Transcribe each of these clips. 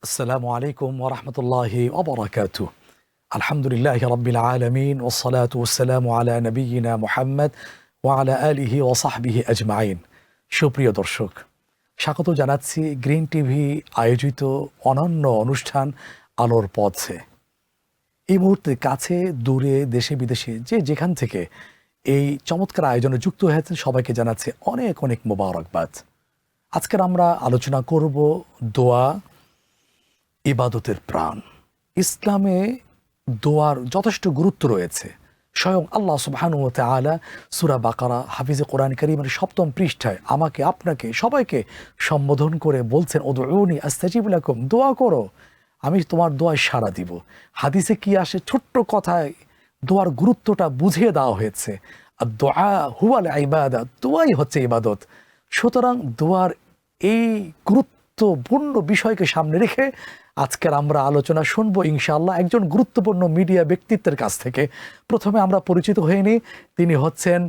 السلام عليكم ورحمة الله وبركاته. الحمد لله رب العالمين والصلاة والسلام على نبينا محمد وعلى آله وصحبه أجمعين. সুপ্রিয় দর্শক, স্বাগত জানাচ্ছি গ্রিন টিভি আয়োজিত অনন্য অনুষ্ঠান আলোর পথে। এই মুহূর্তে কাছে দূরে দেশে বিদেশে যে যেখান থেকে এই চমৎকার আয়োজনে যুক্ত হয়েছেন সবাইকে জানাচ্ছি অনেক অনেক মোবারকবাদ। আজকের আমরা আলোচনা করব দোয়া ইবাদতের প্রাণ। ইসলামে দোয়ার যথেষ্ট গুরুত্ব রয়েছে। স্বয়ং আল্লাহ সুবহানাহু ওয়া তাআলা সূরা বাকারা হাফিজে কোরআন কারীমের ৭ম পৃষ্ঠায় আমাকে আপনাকে সবাইকে সম্বোধন করে বলছেন, উদউনি আস্তাজিব লাকুম, দোয়া করো আমি তোমার দোয়ায় সাড়া দিব। হাদিসে কি আসে, ছোট্ট কথায় দোয়ার গুরুত্বটা বুঝিয়ে দেওয়া হয়েছে। আর দোয়া হুয়াল ইবাদা, দোয়াই হচ্ছে ইবাদত। সুতরাং দোয়ার এই গুরুত্বপূর্ণ বিষয়কে সামনে রেখে আজকের আমরা আলোচনা শুনবো ইনশাআল্লাহ একজন গুরুত্বপূর্ণ মিডিয়া ব্যক্তিত্বের কাছ থেকে। প্রথমে আমরা পরিচিত হয়ে নিই। তিনি হচ্ছেন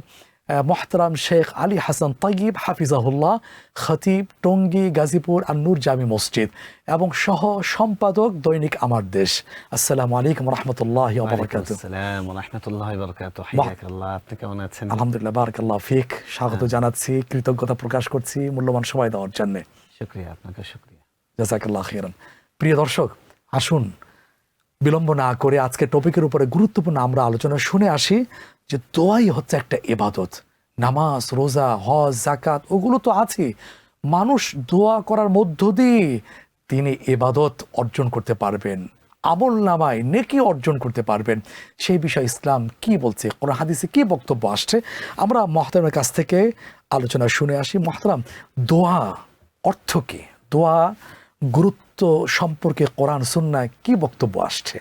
মোহতারাম শেখ আলী হাসান তাইয়িব হাফিজাহুল্লাহ, খতিব, টঙ্গী গাজীপুর আর নূর জামি মসজিদ এবং সহ সম্পাদক দৈনিক আমার দেশ। আসসালামু আলাইকুম রহমতুল্লাহি ওয়া বারাকাতুহু। আসসালামু ওয়া রাহমাতুল্লাহি ওয়া বারাকাতুহু। হাইয়াকাল্লাহ, আপনি কেমন আছেন? আলহামদুলিল্লাহ, বারাকাল্লাহু ফিক। স্বাগত জানাচ্ছি, কৃতজ্ঞতা প্রকাশ করছি মূল্যবান সময় দেওয়ার জন্য। শুকরিয়া, আপনাকে শুকরিয়া। জাযাকাল্লাহু খাইরান। প্রিয় দর্শক, আসুন বিলম্ব না করে আজকে টপিকের উপরে গুরুত্বপূর্ণ আমরা আলোচনা শুনে আসি যে দোয়াই হচ্ছে একটা ইবাদত। নামাজ, রোজা, হজ, যাকাত ওগুলো তো আছে। মানুষ দোয়া করার মধ্য দিয়ে তিনি ইবাদত অর্জন করতে পারবেন, আমল নামায় নেকি অর্জন করতে পারবেন। সেই বিষয়ে ইসলাম কি বলছে, কোরআন হাদিসে কি বক্তব্য আসছে, আমরা মুহতারামের কাছ থেকে আলোচনা শুনে আসি। মুহতারাম, দোয়া অর্থ কি? দোয়া গুরুত্ব সম্পর্কে কোরআন সুন্নাহ কি বক্তব্য আসছে?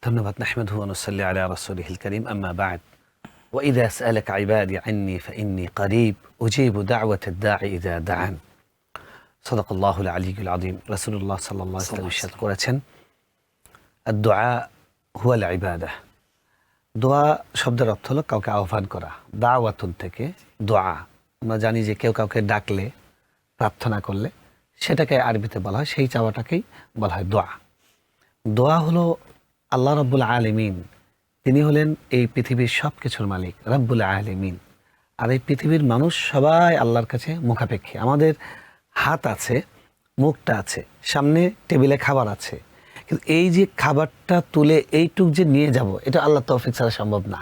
ধন্যবাদ। নাহমাদুহু ওয়া নুসাল্লি আলা রাসূলিহিল কারীম, আম্মা বা'দ। ওয়া ইযা সা'আলাকা ইবাদি আন্নী ফাইন্নী করিব উজিবু দা'ওয়াতাদ দা'i ইযা দা'আন। সাদাকাল্লাহুল আলিয়্যুল আযীম। রাসূলুল্লাহ সাল্লাল্লাহু আলাইহি ওয়াসাল্লাম ইরশাদ করেছেন, আদ-দুআ হুয়াল ইবাদাহ। দোয়া শব্দের অর্থ হলো কাউকে আহ্বান করা। দাওয়াতুন থেকে দোয়া, আমরা জানি যে কেউ কাউকে ডাকলে, প্রার্থনা করলে সেটাকে আরবিতে বলা হয়, সেই চাওয়াটাকেই বলা হয় দোয়া। দোয়া হলো আল্লাহ রাব্বুল আলামিন, তিনি হলেন এই পৃথিবীর সব কিছুর মালিক, রাব্বুল আলামিন। আর এই পৃথিবীর মানুষ সবাই আল্লাহর কাছে মুখাপেক্ষী। আমাদের হাত আছে, মুখটা আছে, সামনে টেবিলে খাবার আছে, কিন্তু এই যে খাবারটা তুলে এইটুক যে নিয়ে যাব, এটা আল্লাহ তৌফিক ছাড়া সম্ভব না।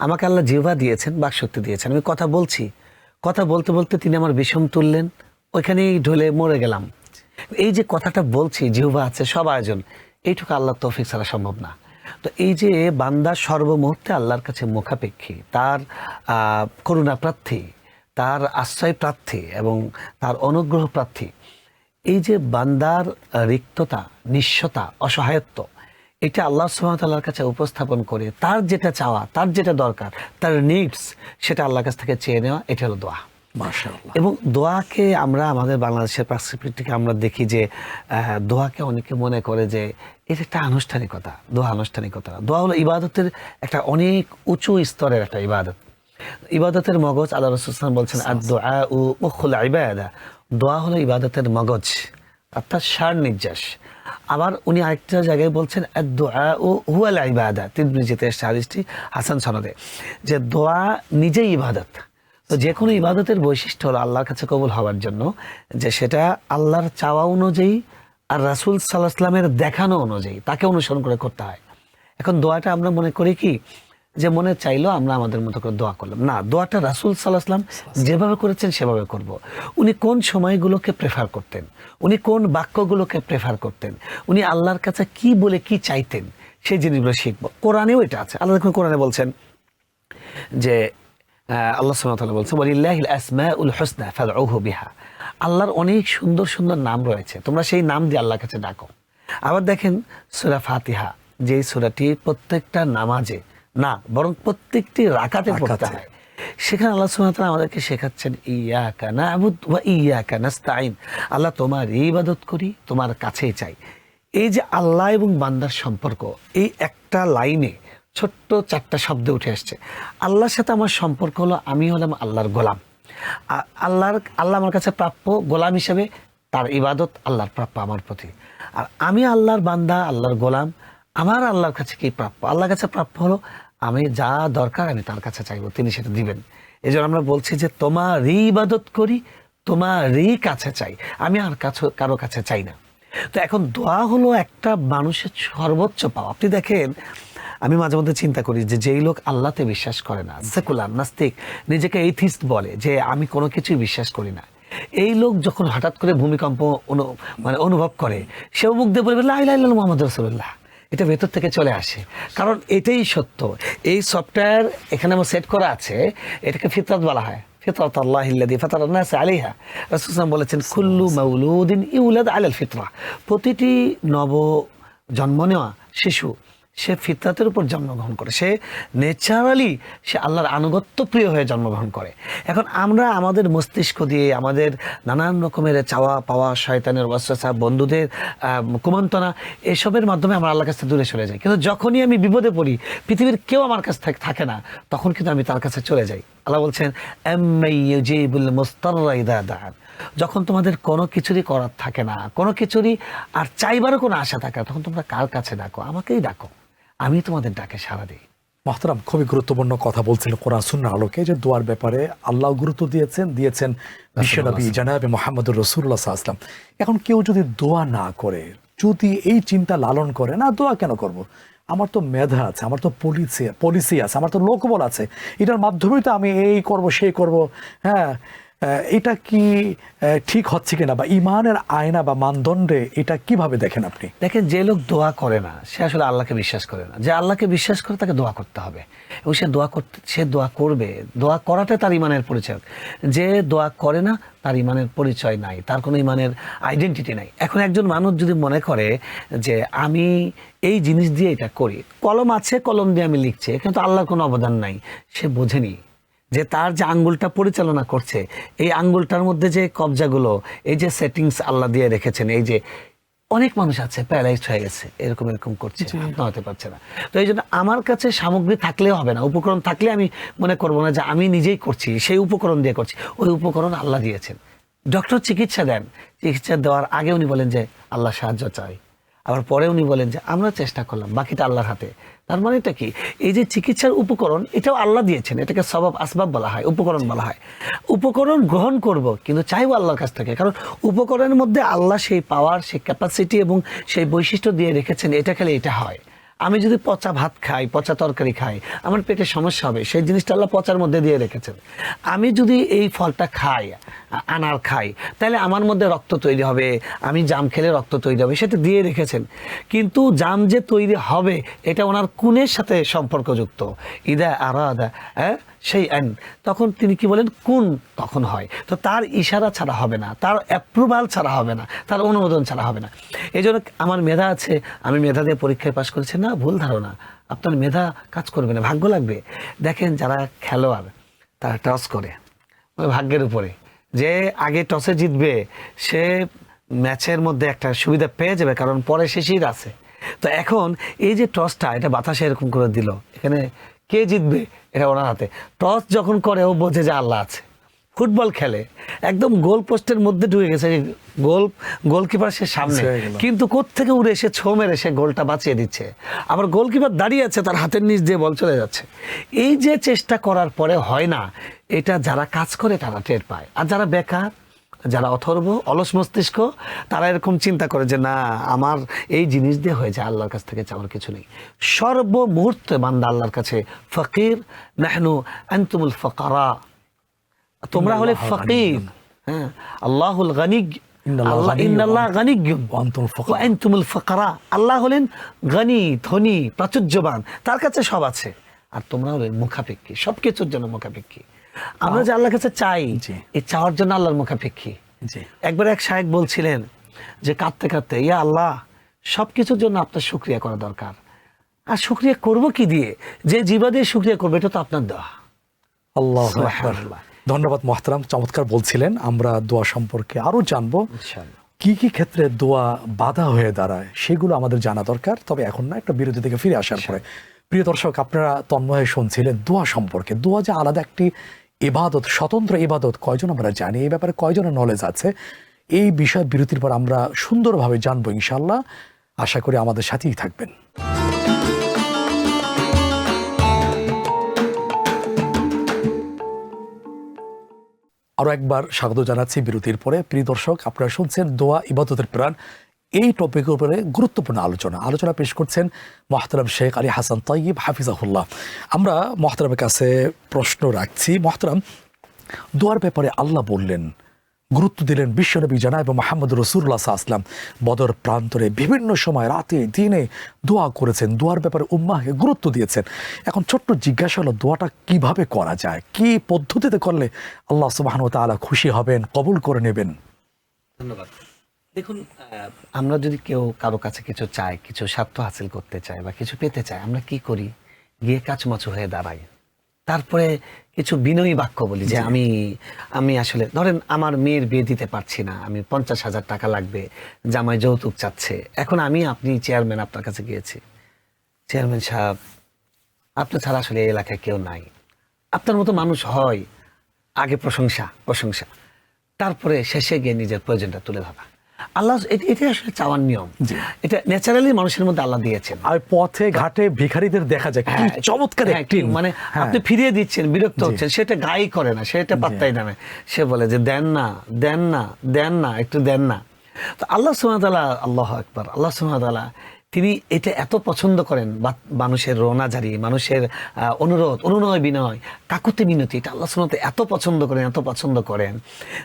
আমাকে আল্লাহ জিহ্বা দিয়েছেন, বাকশক্তি দিয়েছেন, আমি কথা বলছি, কথা বলতে বলতে তিনি আমার বিষম তুললেন, ওইখানেই ঢলে মরে গেলাম। এই যে কথাটা বলছি, জিহ্বা আছে, সব আয়োজন, এইটুকু আল্লাহর তৌফিক ছাড়া সম্ভব না। তো এই যে বান্দা সর্বমুহূর্তে আল্লাহর কাছে মুখাপেক্ষী, তার করুণা প্রার্থী, তার আশ্রয় প্রার্থী এবং তার অনুগ্রহ প্রার্থী, এই যে বান্দার রিক্ততা, নিঃস্বতা, অসহায়ত্ব, এটা আল্লাহ সুবহানাহু ওয়া তাআলার কাছে উপস্থাপন করে তার যেটা চাওয়া, তার যেটা দরকার, তার নিডস, সেটা আল্লাহর কাছ থেকে চেয়ে নেওয়া, এটা হলো দোয়া। মাশাআল্লাহ। এবং দোয়াকে আমরা আমাদের বাংলাদেশের পার্সপেক্টিভে আমরা দেখি যে দোয়াকে অনেকে মনে করে যে এটা একটা আনুষ্ঠানিকতা। দোয়া আনুষ্ঠানিকতা। দোয়া হলো ইবাদতের একটা অনেক উঁচু স্তরের একটা ইবাদত। ইবাদতের মগজ, আল্লাহ রাসূল সাল্লাল্লাহু আলাইহি ওয়াসাল্লাম বলছেন, আদ-দুআউ মুখুল ইবাদা। দোয়া হলো ইবাদতের মগজ, অর্থাৎ সার নির্যাস। আবার উনি আরেকটা জায়গায় বলছেন, আদ-দুআউ হুয়াল ইবাদা। তিরমিজিতে এসেছে হাদিসটি হাসান সনদে, যে দোয়া নিজেই ইবাদত। তো যে কোনো ইবাদতের বৈশিষ্ট্য হলো আল্লাহর কাছে কবুল হওয়ার জন্য যে সেটা আল্লাহর চাওয়া অনুযায়ী আর রাসূল সাল্লাল্লাহু আলাইহি ওয়াসাল্লামের দেখানো অনুযায়ী তাকে অনুসরণ করে করতে হয়। এখন দোয়াটা আমরা মনে করি কি যে মনে চাইলো আমরা আমাদের মতো করে দোয়া করলাম, না, দোয়াটা রাসূল সাল্লাল্লাহু আলাইহি ওয়াসাল্লাম যেভাবে করেছেন সেভাবে করব। উনি কোন সময়গুলোকে প্রেফার করতেন, উনি কোন বাক্যগুলোকে প্রেফার করতেন, উনি আল্লাহর কাছে কি বলে কি চাইতেন, সেই জিনিসগুলো শিখবো। কোরআনেও এটা আছে। আল্লাহ দেখুন কোরআনে বলছেন যে আল্লাহ সুবহানাহু ওয়া তাআলা বলছেন, ওয়ালিল্লাহিল আসমাউল হুসনা ফাদউহু বিহা। আল্লাহর অনেক সুন্দর সুন্দর নাম রয়েছে, তোমরা সেই নাম দিয়ে আল্লাহর কাছে ডাকো। আবার দেখেন সূরা ফাতিহা, যে সূরাটি প্রত্যেকটা নামাজে না বরং প্রত্যেকটি রাকাতে পড়তে হয়, সেখানে আল্লাহ সুবহানাহু ওয়া তাআলা আমাদেরকে শেখাচ্ছেন, ইয়াকা না'বুদু ওয়া ইয়াকা নাস্তাঈন। আল্লাহ তোমার ইবাদত করি, তোমার কাছেই চাই। এই যে আল্লাহ এবং বান্দার সম্পর্ক, এই একটা লাইনে ছোট্ট 4টা শব্দ উঠে আসছে। আল্লাহর সাথে আমার সম্পর্ক হলো আমি হলাম আল্লাহর গোলাম, আল্লাহ আমার কাছে প্রাপ্য গোলাম হিসেবে তার ইবাদত আল্লাহর প্রাপ্য আমার প্রতি, আর আমি আল্লাহর বান্দা, আল্লাহর গোলাম, আমার আল্লাহর কাছে কি প্রাপ্য? আল্লাহর কাছে প্রাপ্য হলো আমি যা দরকার আমি তার কাছে চাইবো, তিনি সেটা দিবেন। এই জন্য আমরা বলছি যে তোমারই ইবাদত করি, তোমারই কাছে চাই, আমি আর কারো কাছে চাই না। তো এখন দোয়া হলো একটা মানুষের সর্বোচ্চ পাওয়া। আপনি দেখেন, আমি মাঝে মধ্যে চিন্তা করি যে যেই লোক আল্লাহতে বিশ্বাস করে না, সেকুলার নাস্তিক, নিজেকে এইথিস্ট বলে যে আমি কোনো কিছুই বিশ্বাস করি না, এই লোক যখন হঠাৎ করে ভূমিকম্প অনুভব করে, সেও মুখ দিয়ে বলবে লা ইলাহা ইল্লাল্লাহ মুহাম্মাদুর রাসূলুল্লাহ, এটা ভেতর থেকে চলে আসে। কারণ এটাই সত্য। এই সফটওয়্যার এখানে আমার সেট করা আছে, এটাকে ফিতরাত বলা হয়। ফিতরাত আল্লাহিল্লাযী ফাতারান নাস আলাইহা। রাসূল সাল্লাল্লাহু আলাইহি ওয়াসাল্লাম বলেছেন কুল্লু মাউলুদিন ইউলাদ আলাল ফিতরা, প্রতিটি নব জন্ম নেওয়া শিশু সে ফিতরাতের উপর জন্মগ্রহণ করে, সে ন্যাচারালি সে আল্লাহর আনুগত্য প্রিয় হয়ে জন্মগ্রহণ করে। এখন আমরা আমাদের মস্তিষ্ক দিয়ে, আমাদের নানান রকমের চাওয়া পাওয়া, শয়তানের ওয়াসওয়াসা, বন্ধুদের কুমন্ত্রণা, এসবের মাধ্যমে আমরা আল্লাহর কাছ থেকে দূরে সরে যাই। কিন্তু যখনই আমি বিপদে পড়ি, পৃথিবীর কেউ আমার কাছ থেকে থাকে না, তখন কিন্তু আমি তার কাছে চলে যাই। আল্লাহ বলছেন আম্মাই ইউজিবুল মুস্তাররা ইযা দাআন, যখন তোমাদের কোনো কিছুরই করার থাকে না, কোনো কিছুরই আর চাইবারও কোনো আশা থাকে না, তখন তোমরা কার কাছে ডাকো? আমাকেই ডাকো, আমি তোমাদের ডাকে সাড়া দিই। মোহতারাম, খুবই গুরুত্বপূর্ণ কথা বলছিলেন কোরআন সুন্নাহর আলোকে, যে দোয়ার ব্যাপারে আল্লাহ গুরুত্ব দিয়েছেন বিশ্বনবী জনাবে মুহাম্মদুর রাসূলুল্লাহ সাল্লাল্লাহু আলাইহি ওয়াসাল্লাম। এখন কেউ যদি দোয়া না করে, যদি এই চিন্তা লালন করে, না দোয়া কেন করব, আমার তো মেধা আছে, আমার তো পলিসি আছে, আমার তো লোকবল আছে, এটার মাধ্যমেই তো আমি এই করব সেই করব, হ্যাঁ, এটা কি ঠিক হচ্ছে কিনা, বা ইমানের আয়না বা মানদণ্ডে এটা কিভাবে দেখেন আপনি? দেখেন, যে লোক দোয়া করে না সে আসলে আল্লাহকে বিশ্বাস করে না। যে আল্লাহকে বিশ্বাস করে তাকে দোয়া করতে হবে, এবং সে দোয়া করবে। দোয়া করাটা তার ইমানের পরিচয়। যে দোয়া করে না তার ইমানের পরিচয় নাই, তার কোনো ইমানের আইডেন্টিটি নাই। এখন একজন মানুষ যদি মনে করে যে আমি এই জিনিস দিয়ে এটা করি, কলম আছে, কলম দিয়ে আমি লিখছি, এখানে তো আল্লাহর কোনো অবদান নাই, সে বোঝেনি যে তার যে আঙ্গুলটা পরিচালনা করছে, এই আঙ্গুলটার মধ্যে যে কবজাগুলো, এই যে সেটিংস আল্লাহ দিয়ে রেখেছেন, এই যে অনেক মানুষ আছে প্যারালাইজড হয়ে গেছে, এরকম করছে, হাঁটতে হতে পারছে না। তো এই জন্য আমার কাছে সামগ্রী থাকলেও হবে না, উপকরণ থাকলে আমি মনে করবো না যে আমি নিজেই করছি, সেই উপকরণ দিয়ে করছি। ওই উপকরণ আল্লাহ দিয়েছেন। ডক্টর চিকিৎসা দেন, চিকিৎসা দেওয়ার আগে উনি বলেন যে আল্লাহ সাহায্য চাই, আবার পরে উনি বলেন যে আমরা চেষ্টা করলাম, বাকিটা আল্লাহর হাতে। তার মানে এটা কি, এই যে চিকিৎসার উপকরণ এটাও আল্লাহ দিয়েছেন, এটাকে সবাব আসবাব বলা হয়, উপকরণ বলা হয়। উপকরণ গ্রহণ করব, কিন্তু চাইবো আল্লাহর কাছ থেকে, কারণ উপকরণের মধ্যে আল্লাহ সেই পাওয়ার, সেই ক্যাপাসিটি এবং সেই বৈশিষ্ট্য দিয়ে রেখেছেন, এটা খেলে এটা হয়। আমি যদি পচা ভাত খাই, পচা তরকারি খাই, আমার পেটে সমস্যা হবে, সেই জিনিসটা আল্লাহ পচার মধ্যে দিয়ে রেখেছেন। আমি যদি এই ফলটা খাই, আনার খাই, তাহলে আমার মধ্যে রক্ত তৈরি হবে, আমি জাম খেলে রক্ত তৈরি হবে, সেটা দিয়ে রেখেছেন। কিন্তু জাম যে তৈরি হবে এটা ওনার কুনের সাথে সম্পর্কযুক্ত। ইদা আরাদা সেই তখন তিনি কি বলেন, কুন তখন হয়। তো তার ইশারা ছাড়া হবে না, তার অ্যাপ্রুভাল ছাড়া হবে না, তার অনুমোদন ছাড়া হবে না। এই জন্য আমার মেধা আছে, আমি মেধা দিয়ে পরীক্ষায় পাশ করেছি, না, ভুল ধারণা। আপনার মেধা কাজ করবে না, ভাগ্য লাগবে। দেখেন, যারা খেলোয়াড় তারা টস করে ভাগ্যের উপরে, যে আগে টসে জিতবে সে ম্যাচের মধ্যে একটা সুবিধা পেয়ে যাবে, কারণ পরে সে সিট আছে। তো এখন এই যে টসটা, এটা বাতাসে এরকম করে দিল, এখানে কে জিতবে এটা ওনার হাতে। টস যখন করে ও বোঝে যে আল্লাহ আছে। ফুটবল খেলে, একদম গোল পোস্টের মধ্যে ঢুকে গেছে, গোলকিপার সে সামনে, কিন্তু কোত্থেকে উড়ে এসে ছো মেরে সে গোলটা বাঁচিয়ে দিচ্ছে। আবার গোলকিপার দাঁড়িয়ে আছে, তার হাতের নিচ দিয়ে বল চলে যাচ্ছে। এই যে চেষ্টা করার পরে হয় না, এটা যারা কাজ করে তারা টের পায়। আর যারা বেকার, যারা অথর্ব, অলস মস্তিষ্ক, তারা এরকম চিন্তা করে যে না, আমার এই জিনিস দিয়ে হয়ে যায়, আল্লাহর কাছ থেকে চাওয়ার কিছু নেই। সর্বমুহূর্তে বান্দা আল্লাহর কাছে ফকির, নাহনু আনতুমুল ফুকারা, তোমরা হলে ফকির, হ্যাঁ, আল্লাহুল গনি, ইন্নাল্লাহ গনিয়্যুন ওয়া আনতুমুল ফুকারা, আল্লাহ হলেন গনি, ধনী, প্রাচুর্যবান, তার কাছে সব আছে, আর তোমরা হলে মুখাপেক্ষী, সবকিছুর জন্য মুখাপেক্ষী। আমরা যে আল্লাহর কাছে চাই, এই চাওয়ার জন্য আল্লাহর মুখাপেক্ষী। একবার এক শায়েখ বলছিলেন যে কাঁদতে কাঁদতে, ইয়া আল্লাহ, সবকিছুর জন্য আপনার শুকরিয়া করা দরকার, আর শুকরিয়া করব কি দিয়ে? যে জিহ্বা দিয়ে শুকরিয়া করবে এটা তো আপনার দেওয়া। আল্লাহু আকবার। ধন্যবাদ মোহতারাম, চমৎকার বলছিলেন। আমরা দোয়া সম্পর্কে আরো জানবো, কি কি ক্ষেত্রে দোয়া বাধা হয়ে দাঁড়ায় সেগুলো আমাদের জানা দরকার। তবে এখন না, একটা বিরতি থেকে ফিরে আসার পরে। প্রিয় দর্শক, আপনারা তন্ময়ে শুনছিলেন দোয়া সম্পর্কে। দোয়া যে আলাদা একটি ইবাদত, স্বতন্ত্র ইবাদত, কয়জন আমরা জানি? এই ব্যাপারে কয়জনের নলেজ আছে? এই বিষয় বিরতির পর আমরা সুন্দরভাবে জানবো ইনশাআল্লাহ। আশা করি আমাদের সাথেই থাকবেন। আরো একবার স্বাগত জানাচ্ছি বিরতির পরে। প্রিয় দর্শক, আপনারা শুনছেন দোয়া ইবাদতের প্রাণ, এই টপিকের উপরে গুরুত্বপূর্ণ আলোচনা পেশ করছেন মোহতারাম শেখ আলী হাসান তাইয়িব হাফিজাহুল্লাহ। আমরা মোহতারামের কাছে প্রশ্ন রাখছি। মোহতারাম, দোয়ার ব্যাপারে আল্লাহ বললেন, গুরুত্ব দিলেন বিশ্বনবী জনাব মুহাম্মদ রাসূলুল্লাহ সাল্লাল্লাহু আলাইহি ওয়াসাল্লাম। বদর প্রান্তরে বিভিন্ন সময় রাতে দিনে দোয়া করেছেন, দোয়ার ব্যাপারে উম্মাহকে গুরুত্ব দিয়েছেন। এখন ছোট্ট জিজ্ঞাসা হলো, দোয়াটা কিভাবে করা যায়, কি পদ্ধতিতে করলে আল্লাহ সুবহানাহু ওয়া তাআলা খুশি হবেন, কবুল করে নেবেন? ধন্যবাদ। দেখুন, আমরা যদি কেউ কারো কাছে কিছু চাই, কিছু স্বার্থ হাসিল করতে চাই বা কিছু পেতে চাই, আমরা কি করি? গিয়ে কাচমাচু হয়ে দাঁড়াই, তারপরে কিছু বিনয়ী বাক্য বলি যে আমি আসলে ধরেন আমার মেয়ের বিয়ে দিতে পারছি না, আমি 50,000 টাকা লাগবে, জামাই যৌতুক চাচ্ছে। এখন আপনি চেয়ারম্যান, আপনার কাছে গিয়েছি, চেয়ারম্যান সাহেব আপনার ছাড়া আসলে এই এলাকায় কেউ নাই। আপনার মতো মানুষ হয়, আগে প্রশংসা, তারপরে শেষে গিয়ে নিজের প্রয়োজনটা তুলে ধরা। আল্লাহ এটা আসলে চাওয়ার নিয়ম, এটা ন্যাচারালি মানুষের মধ্যে আল্লাহ দিয়েছেন। আর পথে ঘাটে ভিখারিদের দেখা যায় কি চমৎকার acting। মানে আপনি ফিরিয়ে দিচ্ছেন, বিরক্ত হচ্ছেন, সেটা গায়ে করে না, সেটা পাত্তাই না, সে বলে যে দেন না, একটু দেন না। তো আল্লাহ সুবহানাহু ওয়া তাআলা, আল্লাহু আকবার, আল্লাহ সুবহানাহু ওয়া তাআলা তিনি এটা এত পছন্দ করেন, মানুষের রোনাজারি, মানুষের অনুরোধ, অনুনয় বিনয়, কাকুতি মিনতি, এটা আল্লাহ সুবহানাহু ওয়া তাআলা এত পছন্দ করেন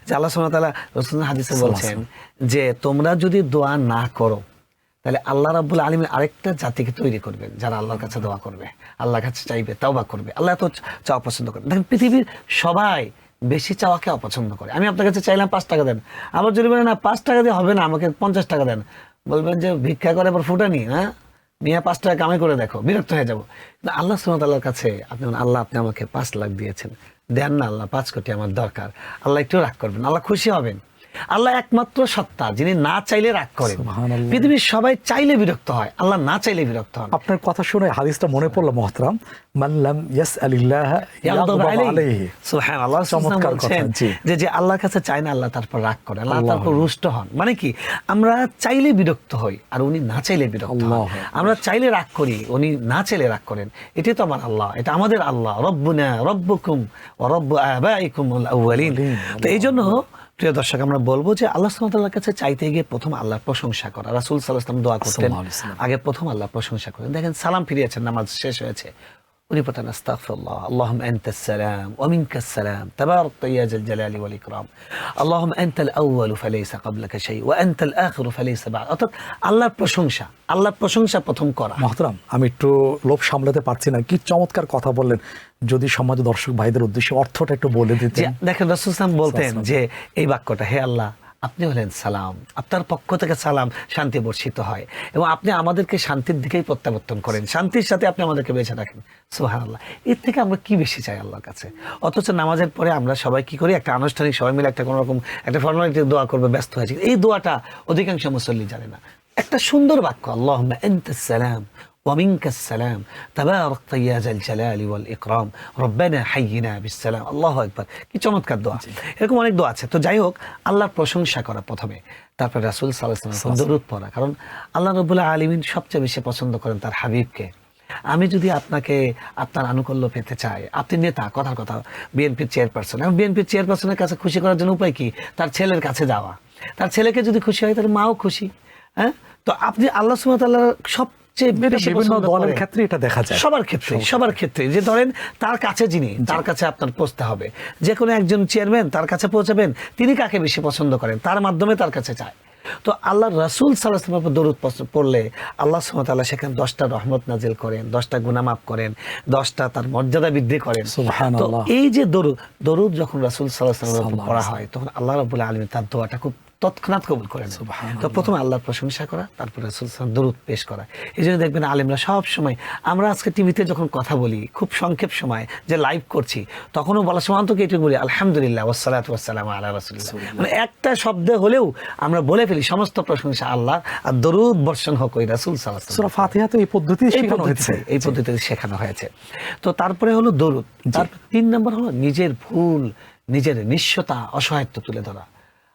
যে আল্লাহ সুবহানাহু ওয়া তাআলা রাসূলুল্লাহ হাদিসে বলছেন যে তোমরা যদি দোয়া না করো, তাহলে আল্লাহ রাব্বুল আলামিন আরেকটা জাতিকে তৈরি করবেন যারা আল্লাহর কাছে দোয়া করবে, আল্লাহর কাছে চাইবে, তওবা করবে। আল্লাহ এত চাওয়া পছন্দ করেন। দেখেন, পৃথিবীর সবাই বেশি চাওয়াকে অপছন্দ করে। আমি আপনার কাছে চাইলাম 5 টাকা দেন, আবার যদি বলেন না 5 টাকা দিয়ে হবে না, আমাকে 50 টাকা দেন, বলবেন যে ভিক্ষা করে আবার ফুটানি, হ্যাঁ নিয়ে 5 টাকা কামাই করে দেখো, বিরক্ত হয়ে যাবো। আল্লাহ সুবহানাহু ওয়া তাআলার কাছে আল্লাহ আপনি আমাকে 5 লাখ দিয়েছেন, দেন না আল্লাহ, 5 কোটি আমার দরকার। আল্লাহ একটু রাগ করবেন, আল্লাহ খুশি হবেন। আল্লাহ একমাত্র সত্তা যিনি না চাইলে রাগ করেন। পৃথিবীর সবাই চাইলে বিরক্ত হয়, আল্লাহ না চাইলে বিরক্ত হন। আপনার কথা শুনে হাদিসটা মনে পড়লো মোহতারাম, মান লাম ইয়াসআলিল্লাহ ইয়াগদাব আলাইহি। সুবহানাল্লাহ, চমৎকার কথা। যে আল্লাহর কাছে চায় না, আল্লাহ তারপর রাগ করেন, আল্লাহ তারপর রুষ্ট হন। মানে কি, আমরা চাইলে বিরক্ত হই আর উনি না চাইলে বিরক্ত হন। আমরা চাইলে রাগ করি, উনি না চাইলে রাগ করেন। এটাই তো আমার আল্লাহ, এটা আমাদের আল্লাহ। রব্বুনা রব্বুকুম ওয়া রব্বু আবাইকুমুল আউয়ালিন। তো এইজন্য প্রিয় দর্শক, আমরা বলবো যে আল্লাহ সুবহানাহু ওয়া তাআলার কাছে চাইতে গিয়ে প্রথম আল্লাহর প্রশংসা করা। রাসূল সাল্লাল্লাহু আলাইহি ওয়াসাল্লাম দোয়া করতেন, আগে প্রথম আল্লাহর প্রশংসা করেন। দেখেন, সালাম ফিরিয়েছেন, নামাজ শেষ হয়েছে, উনি পড়তেন আস্তাগফিরুল্লাহ, আল্লাহুম্মা আনতাস সালাম ওয়া মিনকাস সালাম তাবারাকতা ইয়া যাল জালালি ওয়াল ইকরাম, আল্লাহুম্মা আনতাল আউয়ালু ফালাইসা ক্বাবলাকা শাই ওয়া আনতাল আখিরু ফালাইসা বা'দ। অর্থাৎ আল্লাহর প্রশংসা প্রথম করা। মোহতারাম, আমি একটু লোভ সামলাতে পারছি না, কি চমৎকার কথা বললেন। যদি সম্মানিত দর্শক ভাইদের উদ্দেশ্যে অর্থটা একটু বলে দিতেন। দেখেন, রাসূল সাল্লাল্লাহু আলাইহি ওয়াসাল্লাম বলতেন যে এই বাক্যটা, হে আল্লাহ, আপনি হলেন সালাম, আপনার পক্ষ থেকে সালাম, শান্তি বর্ষিত হয়, এবং আপনি আমাদেরকে শান্তির দিকেই প্রত্যাবর্তন করেন, শান্তির সাথে আপনি আমাদেরকে বেঁচে রাখেন। সুবহানাল্লাহ। এর থেকে আমরা কি বেশি চাই আল্লাহর কাছে? অথচ নামাজের পরে আমরা সবাই কি করি, একটা আনুষ্ঠানিক সবাই মিলে একটা কোনো রকম একটা ফর্মালিটি দোয়া করবে ব্যস্ত হয়েছে। এই দোয়াটা অধিকাংশ মুসল্লি জানে না। একটা সুন্দর বাক্য, আল্লাহুম্মা আনতাস সালাম ওয়া মিনকাস সালাম তাবারাকতা ইয়া যাল জালালি ওয়াল ইকরাম রব্বানা হাইয়িনা বিস সালাম। আল্লাহু আকবার, কি চমৎকার দোয়া। এরকম অনেক দোয়া আছে। তো যাই হোক, আল্লাহর প্রশংসা করা প্রথমে, তারপর রাসূল সাল্লাল্লাহু আলাইহি ওয়াসাল্লাম দরুদ পড়া। কারণ আল্লাহ রাব্বুল আলামিন সবচেয়ে বেশি পছন্দ করেন তার হাবিবকে। আমি যদি আপনার আনুকূল্য পেতে চাই, আপনি নেতা, কথার কথা বিএনপির চেয়ারপারসন, এবং বিএনপির চেয়ারপারসনের কাছে খুশি করার জন্য উপায় কি? তার ছেলের কাছে যাওয়া। তার ছেলেকে যদি খুশি হয়, তার মাও খুশি। হ্যাঁ, তো আপনি আল্লাহ সুবহানাহু ওয়া তাআলার বিভিন্ন দলের ক্ষেত্রে এটা দেখা যায়, সবার ক্ষেত্রে যে ধরেন তার কাছে তার কাছে আপনার পৌঁছতে হবে। যে কোনো একজন চেয়ারম্যান তার কাছে পৌঁছাবেন, তিনি কাকে বেশি পছন্দ করেন, তার মাধ্যমে তার কাছে চায়। তো আল্লাহ রাসূল সাল্লাল্লাহু আলাইহি ওয়াসাল্লামের দরুদ পড়লে আল্লাহ সুবহানাহু ওয়া তাআলা সেখানে 10টা রহমত নাজিল করেন, 10টা গুনাহ মাফ করেন, 10টা তার মর্যাদা বৃদ্ধি করেন। সুবহানাল্লাহ। তো এই যে দরুদ যখন রাসূল সাল্লাল্লাহু আলাইহি ওয়াসাল্লাম পড়া হয়, তখন আল্লাহ রাব্বুল আলামিন তার দোয়াটা খুব তৎক্ষণাৎ কবুল করেন। তো প্রথমে আল্লাহর প্রশংসা করা, তারপর রাসূল সাল্লাল্লাহু আলাইহি ওয়াসাল্লাম দরুদ পেশ করা। এই জন্য দেখবেন আলেমরা সব সময়, আমরা আজকে টিভিতে যখন কথা বলি খুব সংক্ষেপ সময় যে লাইভ করছি, তখনও বলার সময় অন্তত এটুকু বলি আলহামদুলিল্লাহ ওয়াসসালাতু ওয়াসসালামু আলা রাসূলিল্লাহ। মানে একটা শব্দে হলেও আমরা বলে ফেলি সমস্ত প্রশংসা আল্লাহ, আর দরুদ বর্ষণ হোক ওই রাসূল সাল্লাল্লাহু আলাইহি ওয়াসাল্লাম। সূরা ফাতিহাতে এই পদ্ধতি শেখানো হয়েছে। তো তারপরে হলো দরুদ। তারপর 3 নম্বর হলো নিজের ভুল, নিজের নিঃস্বতা, অসহায়ত্ব তুলে ধরা।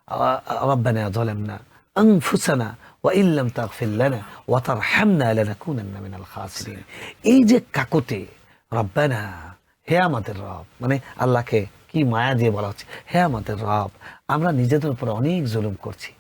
রাব্বানা যালামনা আনফুসানা ওয়া ইল্লাম তাগফির লানা ওয়া তারহামনা লানাকুনান্না মিনাল খাসিরিন। এই যে কাকুতি রব্বানা, হে আমাদের রব, মানে আল্লাহকে কি মায়া দিয়ে বলা হচ্ছে, হে আমাদের রব, আমরা নিজেদের উপর অনেক জুলুম করছি,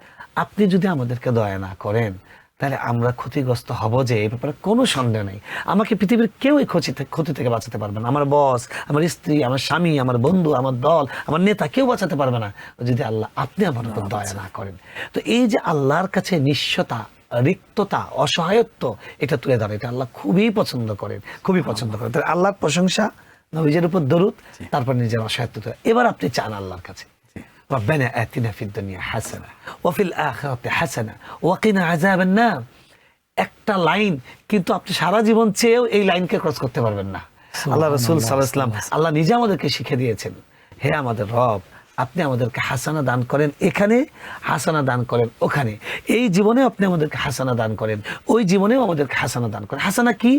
আপনি যদি আমাদেরকে দয়া না করেন তাহলে আমরা ক্ষতিগ্রস্ত হব, যে এই ব্যাপারে কোনো সন্দেহ নেই। আমাকে পৃথিবীর কেউ এই ক্ষতি থেকে বাঁচাতে পারবে না, আমার বস, আমার স্ত্রী, আমার স্বামী, আমার বন্ধু, আমার দল, আমার নেতা, কেউ বাঁচাতে পারবে না যদি আল্লাহ আপনি আমার উপর দয়া না করেন। তো এই যে আল্লাহর কাছে নিঃস্বতা, রিক্ততা, অসহায়ত্ব, এটা তুলে ধরে, এটা আল্লাহ খুবই পছন্দ করেন, খুবই পছন্দ করেন। তাহলে আল্লাহর প্রশংসা, নবীজের উপর দরুদ, তারপর নিজের অসহায়ত্ব। এবার আপনি চান আল্লাহর কাছে রব্বানা আতিনা ফিদ দুনিয়া হাসানা ওয়া ফিল আখিরাতি হাসানা ওয়া কিনা আযাবান নার। একটা লাইন, কিন্তু আপনি সারা জীবন চেয়েও এই লাইনকে ক্রস করতে পারবেন না। আল্লাহ রাসূল সাল্লাল্লাহু আলাইহি ওয়াসাল্লাম, আল্লাহ নিজে আমাদেরকে শিখিয়ে দিয়েছেন, হে আমাদের রব, আপনি আমাদেরকে হাসানা দান করেন এখানে, হাসানা দান করেন ওখানে। এই জীবনে আপনি আমাদেরকে হাসানা দান করেন, ওই জীবনেও আমাদেরকে হাসানা দান করেন। হাসানা কি?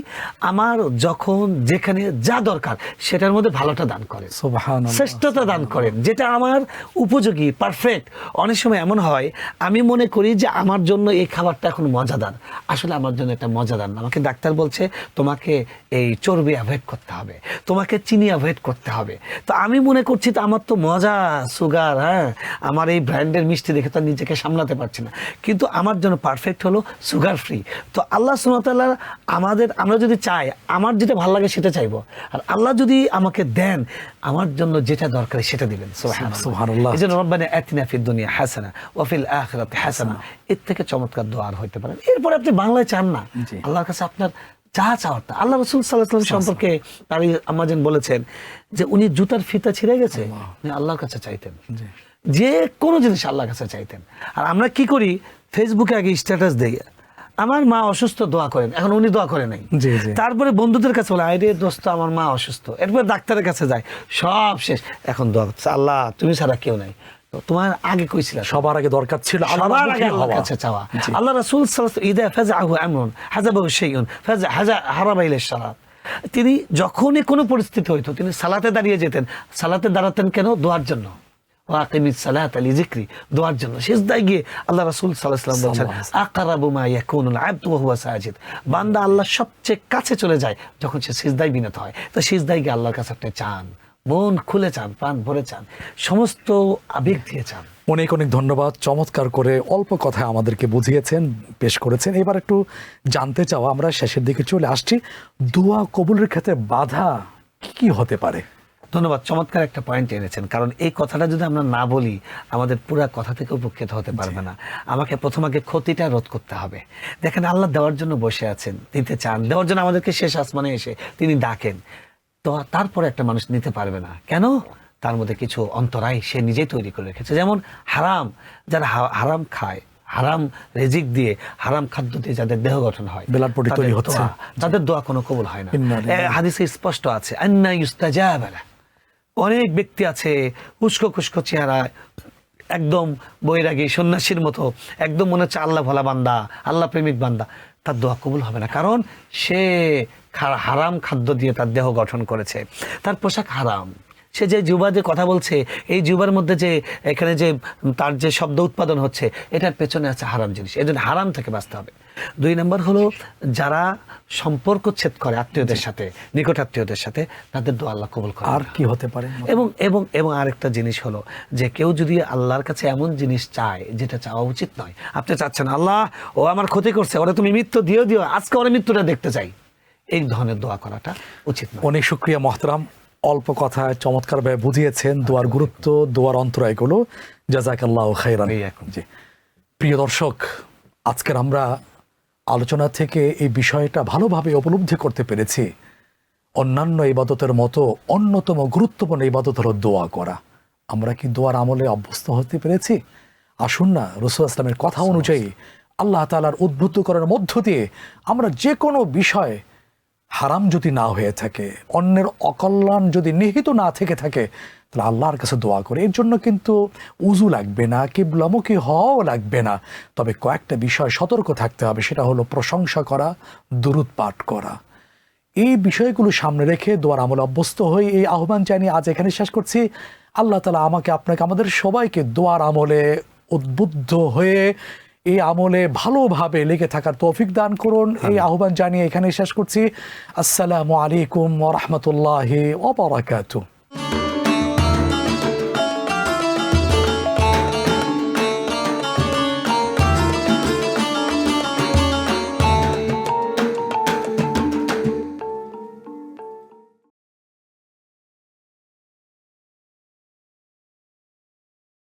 আমার যখন যেখানে যা দরকার সেটার মধ্যে ভালোটা দান করেন, শ্রেষ্ঠতা দান করেন, যেটা আমার উপযোগী, পারফেক্ট। অনেক সময় এমন হয়, আমি মনে করি যে আমার জন্য এই খাবারটা এখন মজাদার, আসলে আমার জন্য এটা মজাদার না। আমাকে ডাক্তার বলছে তোমাকে এই চর্বি অ্যাভয়েড করতে হবে, তোমাকে চিনি অ্যাভয়েড করতে হবে। তো আমি মনে করছি তো আমার তো মজা, সুগার, হ্যাঁ, আমার এই ব্র্যান্ডের মিষ্টি দেখে তো নিজেকে সামলাতে পারছি না, কিন্তু আমার জন্য পারফেক্ট হলো সুগার ফ্রি। তো আল্লাহ সুবহানাহু ওয়া তাআলা আমরা যদি চাই, আমার যেটা ভালো লাগে সেটা চাইবো, আর আল্লাহ যদি আমাকে দেন, আমার জন্য যেটা দরকার সেটা দিবেন। সুবহানাল্লাহ। এই জন্য রব্বানা আতিনা ফিদ দুনিয়া হাসানা ওয়া ফিল আখিরাতি হাসানা, এর থেকে চমৎকার দোয়া আর হইতে পারে। এরপরে আপনি বাংলায় চান না, আল্লাহর কাছে আপনার যা চাওয়াটা। আল্লাহ রাসূল সাল্লাল্লাহু আলাইহি ওয়াসাল্লাম সম্পর্কে তার আম্মাজান বলেছেন যে উনি জুতার ফিতা ছিঁড়ে গেছে, উনি আল্লাহর কাছে চাইতেন, যে কোনো জিনিস আল্লাহর কাছে চাইতেন। আর আমরা কি করি, ফেসবুকে আগে স্ট্যাটাস দেই, আমার মা অসুস্থ, দোয়া করেন, এখন উনি দোয়া করে নাই। তারপরে বন্ধুদের কাছে বলে, আরে দোস্ত আমার মা অসুস্থ, এরপর ডাক্তারের কাছে যায়, সব শেষ, এখন দোয়া করছে, আল্লাহ তুমি ছাড়া কেউ নাই। তোমার আগে কইছিল, সবার আগে দরকার ছিল আল্লাহর কাছে চাওয়া। আল্লাহ রাসূল সাল্লাল্লাহু আলাইহি ওয়াসাল্লাম ইদা ফাযাহু আমরুন হাযাবাহু শাইউন হারাবা ইলা সালাত, তিনি যখনই কোনো পরিস্থিতি হইতো তিনি সালাতে দাঁড়িয়ে যেতেন। সালাতে দাঁড়াতেন কেন? দোয়ার জন্য। ওয়াকিমিস সালাতা লিযিকরি, দোয়ার জন্য। সিজদায় গিয়ে আল্লাহ রাসূল সাল্লাল্লাহু আলাইহি ওয়াসাল্লাম বলেন, আকরাবু মা ইয়াকুনুল আবদু ওয়া হুয়া সাজিদ, বান্দা আল্লাহর সবচেয়ে কাছে চলে যায় যখন সে সিজদায় বিনত হয়। তো সিজদায় গিয়ে আল্লাহর কাছে আপনি চান, মন খুলে চান, প্রাণ ভরে চান, সমস্ত আবেগ দিয়ে চান। অনেক অনেক ধন্যবাদ, চমৎকার করে অল্প কথায় আমাদেরকে বুঝিয়েছেন, পেশ করেছেন। এবার একটু জানতে চাওয়া, আমরা শেষের দিকে চলে আসছি, দোয়া কবুলের ক্ষেত্রে বাধা কি কি হতে পারে? ধন্যবাদ, চমৎকার একটা পয়েন্ট এনেছেন। কারণ এই কথাটা যদি আমরা না বলি, আমাদের পুরা কথা থেকে উপকৃত হতে পারবে না। আমাকে প্রথমে ক্ষতিটা রোধ করতে হবে। দেখেন, আল্লাহ দেওয়ার জন্য বসে আছেন, দিতে চান, দেওয়ার জন্য আমাদেরকে শেষ আসমানে এসে তিনি ডাকেন। তো তারপরে একটা মানুষ নিতে পারবে না কেন? তার মধ্যে কিছু অন্তরায় সে নিজেই তৈরি করে রেখেছে। যেমন হারাম, যারা হারাম খায়, হারাম রিজিক দিয়ে, হারাম খাদ্য দিয়ে যাদের দেহ গঠন হয়, তাদের দোয়া কোনো কবুল হয় না। হাদিসে স্পষ্ট আছে, আন্না ইউস্তাজাব লাহ। অনেক ব্যক্তি আছে উস্কো খুস্কো চেহারা, একদম বৈরাগী সন্ন্যাসীর মতো, একদম মনে হচ্ছে আল্লাহ ভোলা বান্দা, আল্লাহ প্রেমিক বান্দা, তার দোয়া কবুল হবে না। কারণ সে হারাম খাদ্য দিয়ে তার দেহ গঠন করেছে, তার পোশাক হারাম, সে যে জিহ্বা দিয়ে কথা বলছে, এই জিহ্বার মধ্যে যে এখানে যে তার যে শব্দ উৎপাদন হচ্ছে, এটার পেছনে আছে হারাম জিনিস। এই জন্য হারাম থেকে বাঁচতে হবে। 2 নম্বর হলো, যারা সম্পর্ক ছেদ করে আত্মীয়দের সাথে, নিকট আত্মীয়দের সাথে, তাদের দোয়া আল্লাহ কবুল করে। আর কি হতে পারে? এবং এবং এবং আরেকটা জিনিস হলো যে কেউ যদি আল্লাহর কাছে এমন জিনিস চায় যেটা চাওয়া উচিত নয়, আপনি চাচ্ছেন আল্লাহ ও আমার ক্ষতি করছে, ওরা তুমি মৃত্যু দিও, আজকে ওরা মৃত্যুটা দেখতে চাই, এই ধরনের দোয়া করাটা উচিত নয়। অনেক শুকরিয়া মোহতারাম, অল্প কথায় চমৎকারভাবে বুঝিয়েছেন দোয়ার গুরুত্ব, দোয়ার অন্তরায়গুলো। জাযাকাল্লাহু খাইরান। জি প্রিয় দর্শক, আজকের আমরা আলোচনা থেকে এই বিষয়টা ভালোভাবে উপলব্ধি করতে পেরেছি, অন্যান্য ইবাদতের মতো অন্যতম গুরুত্বপূর্ণ ইবাদত হলো দোয়া করা। আমরা কি দোয়ার আমলে অভ্যস্ত হতে পেরেছি? আসুন না, রাসূল ইসলামের কথা অনুযায়ী আল্লাহ তাআলার উদ্বুদ্ধকরণের মধ্য দিয়ে আমরা যে কোনো বিষয় হারাম যদি না হয়ে থাকে, অন্যের অকল্যাণ যদি নিহিত না থেকে থাকে, তাহলে আল্লাহর কাছে দোয়া করে। এর জন্য কিন্তু উজু লাগবে না, কিবলামুখী হওয়াও লাগবে না। তবে কয়েকটা বিষয় সতর্ক থাকতে হবে, সেটা হলো প্রশংসা করা, দুরূদ পাঠ করা। এই বিষয়গুলো সামনে রেখে দোয়ার আমলে অভ্যস্ত হয়ে এই আহ্বান জানিয়ে আজ এখানে শেষ করছি। আল্লাহ তাআলা আমাকে, আপনাকে, আমাদের সবাইকে দোয়ার আমলে উদ্বুদ্ধ হয়ে এই আমলে ভালোভাবে লেগে থাকার তৌফিক দান করুন, এই আহ্বান জানিয়ে এখানে শেষ করছি। আসসালামু আলাইকুম ওয়া রাহমাতুল্লাহি ওয়া বারাকাতুহু।